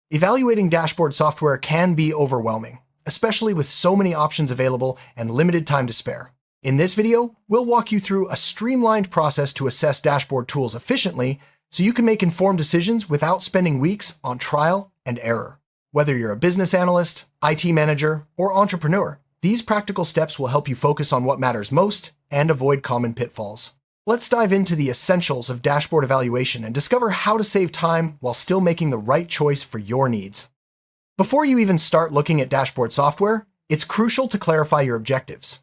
Evaluating dashboard software can be overwhelming, especially with so many options available and limited time to spare. In this video, we'll walk you through a streamlined process to assess dashboard tools efficiently so you can make informed decisions without spending weeks on trial and error. Whether you're a business analyst, IT manager, or entrepreneur, these practical steps will help you focus on what matters most and avoid common pitfalls. Let's dive into the essentials of dashboard evaluation and discover how to save time while still making the right choice for your needs. Before you even start looking at dashboard software, it's crucial to clarify your objectives.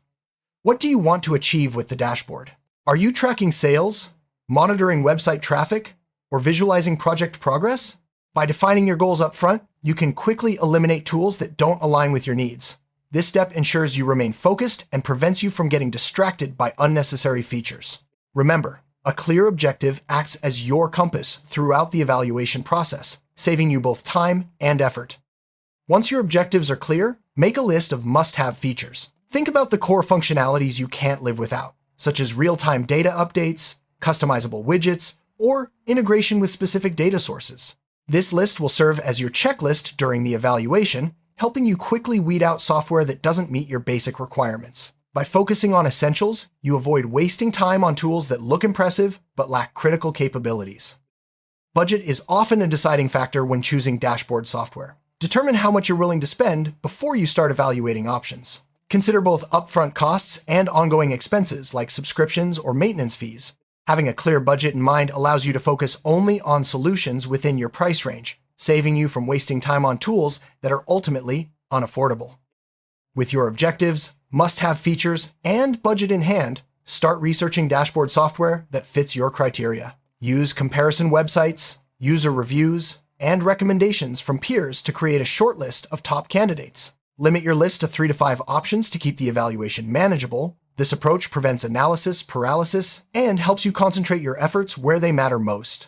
What do you want to achieve with the dashboard? Are you tracking sales, monitoring website traffic, or visualizing project progress? By defining your goals up front, you can quickly eliminate tools that don't align with your needs. This step ensures you remain focused and prevents you from getting distracted by unnecessary features. Remember, a clear objective acts as your compass throughout the evaluation process, saving you both time and effort. Once your objectives are clear, make a list of must-have features. Think about the core functionalities you can't live without, such as real-time data updates, customizable widgets, or integration with specific data sources. This list will serve as your checklist during the evaluation, helping you quickly weed out software that doesn't meet your basic requirements. By focusing on essentials, you avoid wasting time on tools that look impressive but lack critical capabilities. Budget is often a deciding factor when choosing dashboard software. Determine how much you're willing to spend before you start evaluating options. Consider both upfront costs and ongoing expenses like subscriptions or maintenance fees. Having a clear budget in mind allows you to focus only on solutions within your price range, saving you from wasting time on tools that are ultimately unaffordable. With your objectives, must-have features, and budget in hand, start researching dashboard software that fits your criteria. Use comparison websites, user reviews, and recommendations from peers to create a short list of top candidates. Limit your list to 3 to 5 options to keep the evaluation manageable. This approach prevents analysis paralysis and helps you concentrate your efforts where they matter most.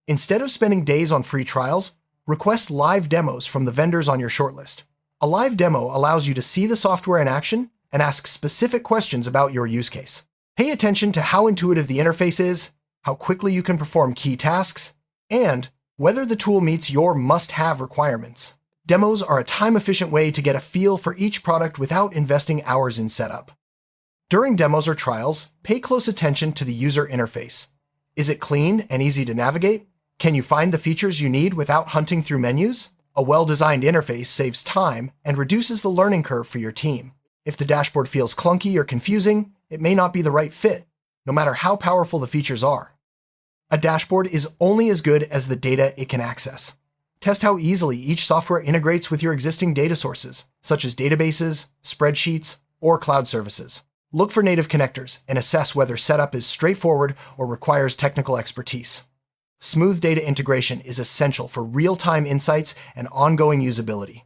Instead of spending days on free trials, request live demos from the vendors on your shortlist. A live demo allows you to see the software in action and ask specific questions about your use case. Pay attention to how intuitive the interface is, how quickly you can perform key tasks, and whether the tool meets your must-have requirements. Demos are a time-efficient way to get a feel for each product without investing hours in setup. During demos or trials, pay close attention to the user interface. Is it clean and easy to navigate? Can you find the features you need without hunting through menus? A well-designed interface saves time and reduces the learning curve for your team. If the dashboard feels clunky or confusing, it may not be the right fit, no matter how powerful the features are. A dashboard is only as good as the data it can access. Test how easily each software integrates with your existing data sources, such as databases, spreadsheets, or cloud services. Look for native connectors and assess whether setup is straightforward or requires technical expertise. Smooth data integration is essential for real-time insights and ongoing usability.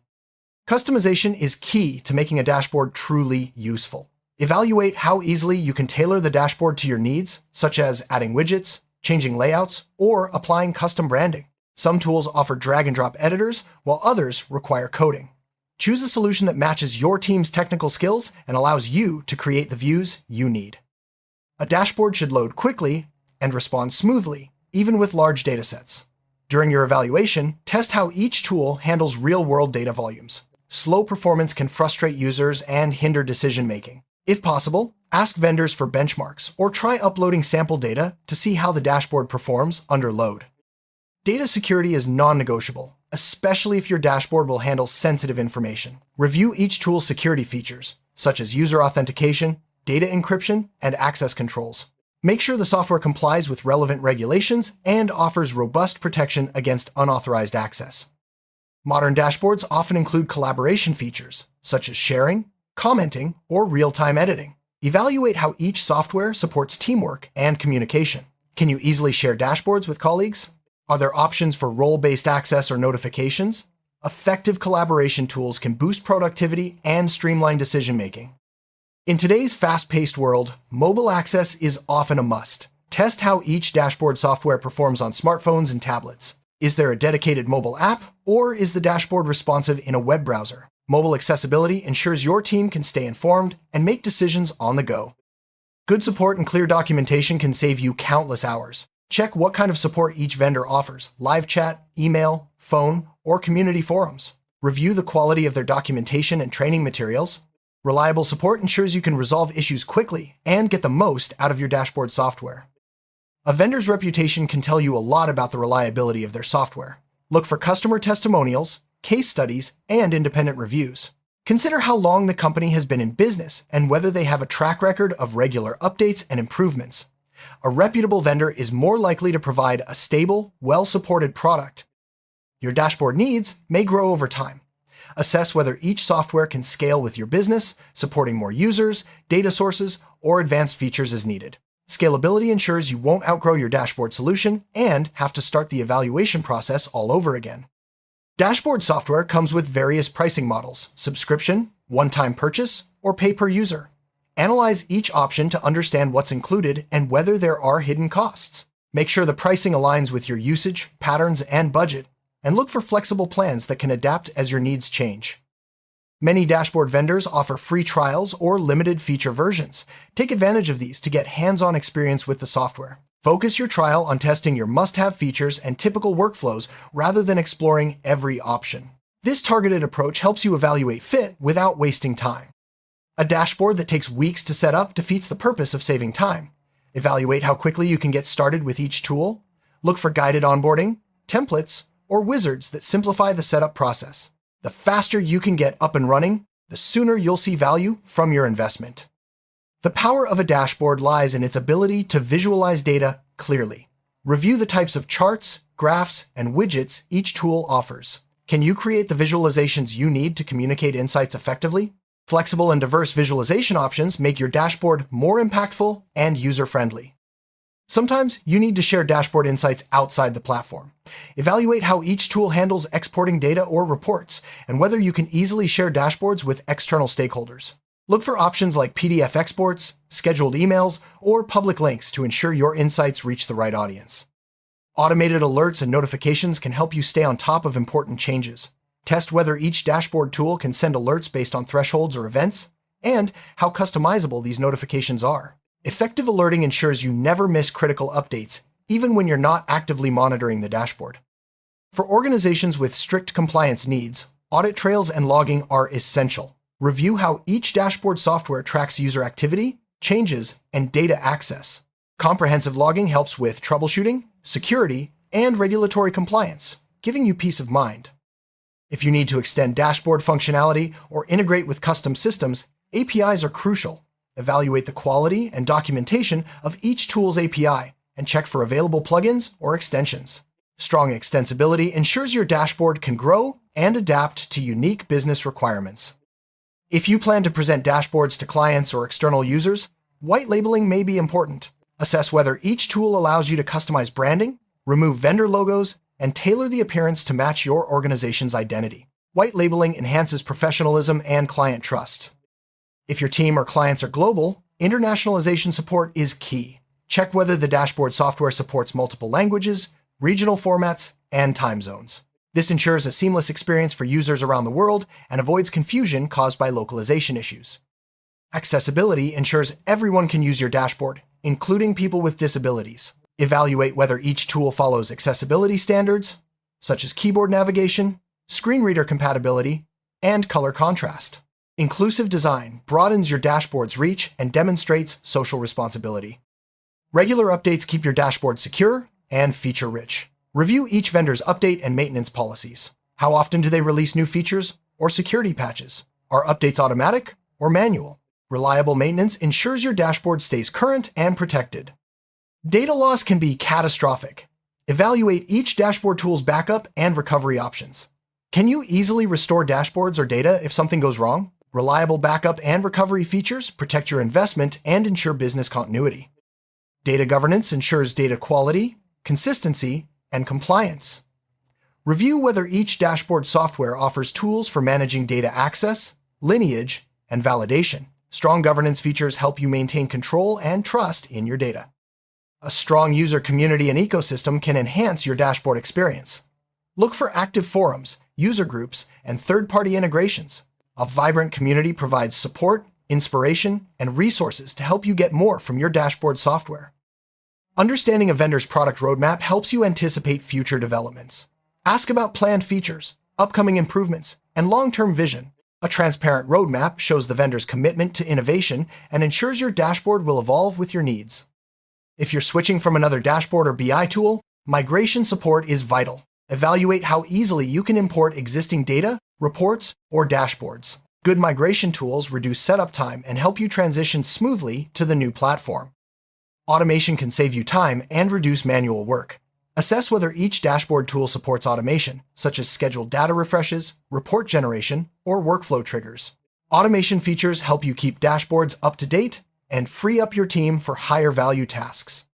Customization is key to making a dashboard truly useful. Evaluate how easily you can tailor the dashboard to your needs, such as adding widgets, changing layouts, or applying custom branding. Some tools offer drag-and-drop editors, while others require coding. Choose a solution that matches your team's technical skills and allows you to create the views you need. A dashboard should load quickly and respond smoothly, even with large datasets. During your evaluation, test how each tool handles real-world data volumes. Slow performance can frustrate users and hinder decision-making. If possible, ask vendors for benchmarks or try uploading sample data to see how the dashboard performs under load. Data security is non-negotiable, especially if your dashboard will handle sensitive information. Review each tool's security features, such as user authentication, data encryption, and access controls. Make sure the software complies with relevant regulations and offers robust protection against unauthorized access. Modern dashboards often include collaboration features, such as sharing, commenting, or real-time editing. Evaluate how each software supports teamwork and communication. Can you easily share dashboards with colleagues? Are there options for role-based access or notifications? Effective collaboration tools can boost productivity and streamline decision-making. In today's fast-paced world, mobile access is often a must. Test how each dashboard software performs on smartphones and tablets. Is there a dedicated mobile app, or is the dashboard responsive in a web browser? Mobile accessibility ensures your team can stay informed and make decisions on the go. Good support and clear documentation can save you countless hours. Check what kind of support each vendor offers: live chat, email, phone, or community forums. Review the quality of their documentation and training materials. Reliable support ensures you can resolve issues quickly and get the most out of your dashboard software. A vendor's reputation can tell you a lot about the reliability of their software. Look for customer testimonials, case studies, and independent reviews. Consider how long the company has been in business and whether they have a track record of regular updates and improvements. A reputable vendor is more likely to provide a stable, well-supported product. Your dashboard needs may grow over time. Assess whether each software can scale with your business, supporting more users, data sources, or advanced features as needed. Scalability ensures you won't outgrow your dashboard solution and have to start the evaluation process all over again. Dashboard software comes with various pricing models: subscription, one-time purchase, or pay per user. Analyze each option to understand what's included and whether there are hidden costs. Make sure the pricing aligns with your usage, patterns, and budget, and look for flexible plans that can adapt as your needs change. Many dashboard vendors offer free trials or limited feature versions. Take advantage of these to get hands-on experience with the software. Focus your trial on testing your must-have features and typical workflows rather than exploring every option. This targeted approach helps you evaluate fit without wasting time. A dashboard that takes weeks to set up defeats the purpose of saving time. Evaluate how quickly you can get started with each tool. Look for guided onboarding, templates, or wizards that simplify the setup process. The faster you can get up and running, the sooner you'll see value from your investment. The power of a dashboard lies in its ability to visualize data clearly. Review the types of charts, graphs, and widgets each tool offers. Can you create the visualizations you need to communicate insights effectively? Flexible and diverse visualization options make your dashboard more impactful and user-friendly. Sometimes you need to share dashboard insights outside the platform. Evaluate how each tool handles exporting data or reports, and whether you can easily share dashboards with external stakeholders. Look for options like PDF exports, scheduled emails, or public links to ensure your insights reach the right audience. Automated alerts and notifications can help you stay on top of important changes. Test whether each dashboard tool can send alerts based on thresholds or events, and how customizable these notifications are. Effective alerting ensures you never miss critical updates, even when you're not actively monitoring the dashboard. For organizations with strict compliance needs, audit trails and logging are essential. Review how each dashboard software tracks user activity, changes, and data access. Comprehensive logging helps with troubleshooting, security, and regulatory compliance, giving you peace of mind. If you need to extend dashboard functionality or integrate with custom systems, APIs are crucial. Evaluate the quality and documentation of each tool's API and check for available plugins or extensions. Strong extensibility ensures your dashboard can grow and adapt to unique business requirements. If you plan to present dashboards to clients or external users, white labeling may be important. Assess whether each tool allows you to customize branding, remove vendor logos, and tailor the appearance to match your organization's identity. White labeling enhances professionalism and client trust. If your team or clients are global, internationalization support is key. Check whether the dashboard software supports multiple languages, regional formats, and time zones. This ensures a seamless experience for users around the world and avoids confusion caused by localization issues. Accessibility ensures everyone can use your dashboard, including people with disabilities. Evaluate whether each tool follows accessibility standards, such as keyboard navigation, screen reader compatibility, and color contrast. Inclusive design broadens your dashboard's reach and demonstrates social responsibility. Regular updates keep your dashboard secure and feature-rich. Review each vendor's update and maintenance policies. How often do they release new features or security patches? Are updates automatic or manual? Reliable maintenance ensures your dashboard stays current and protected. Data loss can be catastrophic. Evaluate each dashboard tool's backup and recovery options. Can you easily restore dashboards or data if something goes wrong? Reliable backup and recovery features protect your investment and ensure business continuity. Data governance ensures data quality, consistency, and compliance. Review whether each dashboard software offers tools for managing data access, lineage, and validation. Strong governance features help you maintain control and trust in your data. A strong user community and ecosystem can enhance your dashboard experience. Look for active forums, user groups, and third-party integrations. A vibrant community provides support, inspiration, and resources to help you get more from your dashboard software. Understanding a vendor's product roadmap helps you anticipate future developments. Ask about planned features, upcoming improvements, and long-term vision. A transparent roadmap shows the vendor's commitment to innovation and ensures your dashboard will evolve with your needs. If you're switching from another dashboard or BI tool, migration support is vital. Evaluate how easily you can import existing data, reports, or dashboards. Good migration tools reduce setup time and help you transition smoothly to the new platform. Automation can save you time and reduce manual work. Assess whether each dashboard tool supports automation, such as scheduled data refreshes, report generation, or workflow triggers. Automation features help you keep dashboards up to date and free up your team for higher value tasks.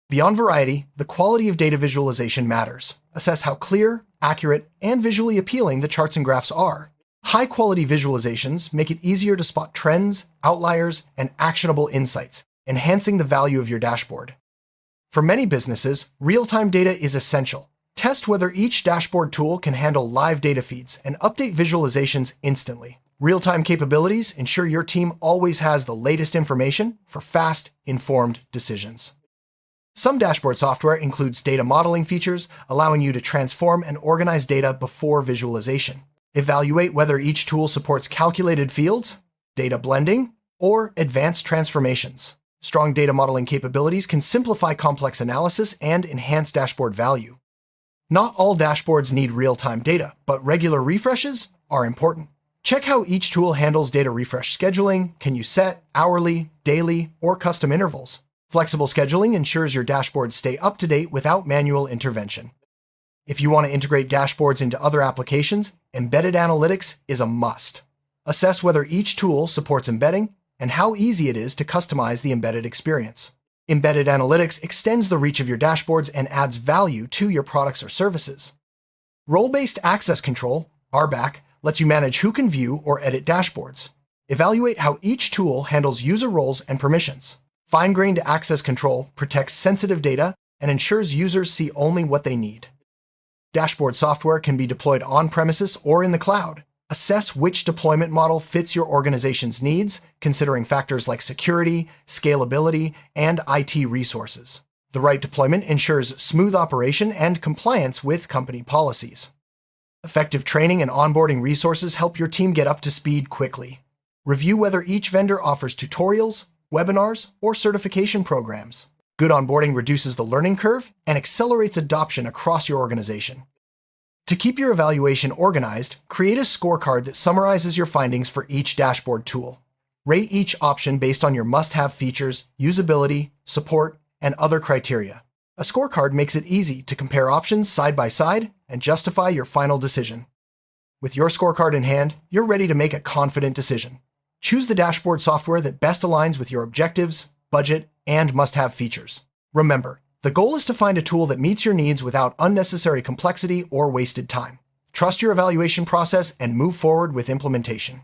Beyond variety, the quality of data visualization matters. Assess how clear, accurate, and visually appealing the charts and graphs are. High-quality visualizations make it easier to spot trends, outliers, and actionable insights, enhancing the value of your dashboard. For many businesses, real-time data is essential. Test whether each dashboard tool can handle live data feeds and update visualizations instantly. Real-time capabilities ensure your team always has the latest information for fast, informed decisions. Some dashboard software includes data modeling features, allowing you to transform and organize data before visualization. Evaluate whether each tool supports calculated fields, data blending, or advanced transformations. Strong data modeling capabilities can simplify complex analysis and enhance dashboard value. Not all dashboards need real-time data, but regular refreshes are important. Check how each tool handles data refresh scheduling. Can you set hourly, daily, or custom intervals? Flexible scheduling ensures your dashboards stay up to date without manual intervention. If you want to integrate dashboards into other applications, embedded analytics is a must. Assess whether each tool supports embedding and how easy it is to customize the embedded experience. Embedded analytics extends the reach of your dashboards and adds value to your products or services. Role-based access control, RBAC, lets you manage who can view or edit dashboards. Evaluate how each tool handles user roles and permissions. Fine-grained access control protects sensitive data and ensures users see only what they need. Dashboard software can be deployed on-premises or in the cloud. Assess which deployment model fits your organization's needs, considering factors like security, scalability, and IT resources. The right deployment ensures smooth operation and compliance with company policies. Effective training and onboarding resources help your team get up to speed quickly. Review whether each vendor offers tutorials, webinars, or certification programs. Good onboarding reduces the learning curve and accelerates adoption across your organization. To keep your evaluation organized, create a scorecard that summarizes your findings for each dashboard tool. Rate each option based on your must-have features, usability, support, and other criteria. A scorecard makes it easy to compare options side by side and justify your final decision. With your scorecard in hand, you're ready to make a confident decision. Choose the dashboard software that best aligns with your objectives, budget, and must-have features. Remember, the goal is to find a tool that meets your needs without unnecessary complexity or wasted time. Trust your evaluation process and move forward with implementation.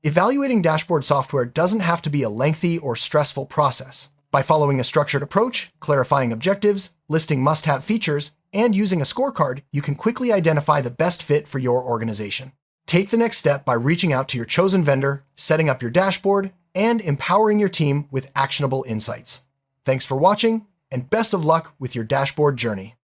Evaluating dashboard software doesn't have to be a lengthy or stressful process. By following a structured approach, clarifying objectives, listing must-have features, and using a scorecard, you can quickly identify the best fit for your organization. Take the next step by reaching out to your chosen vendor, setting up your dashboard, and empowering your team with actionable insights. Thanks for watching, and best of luck with your dashboard journey.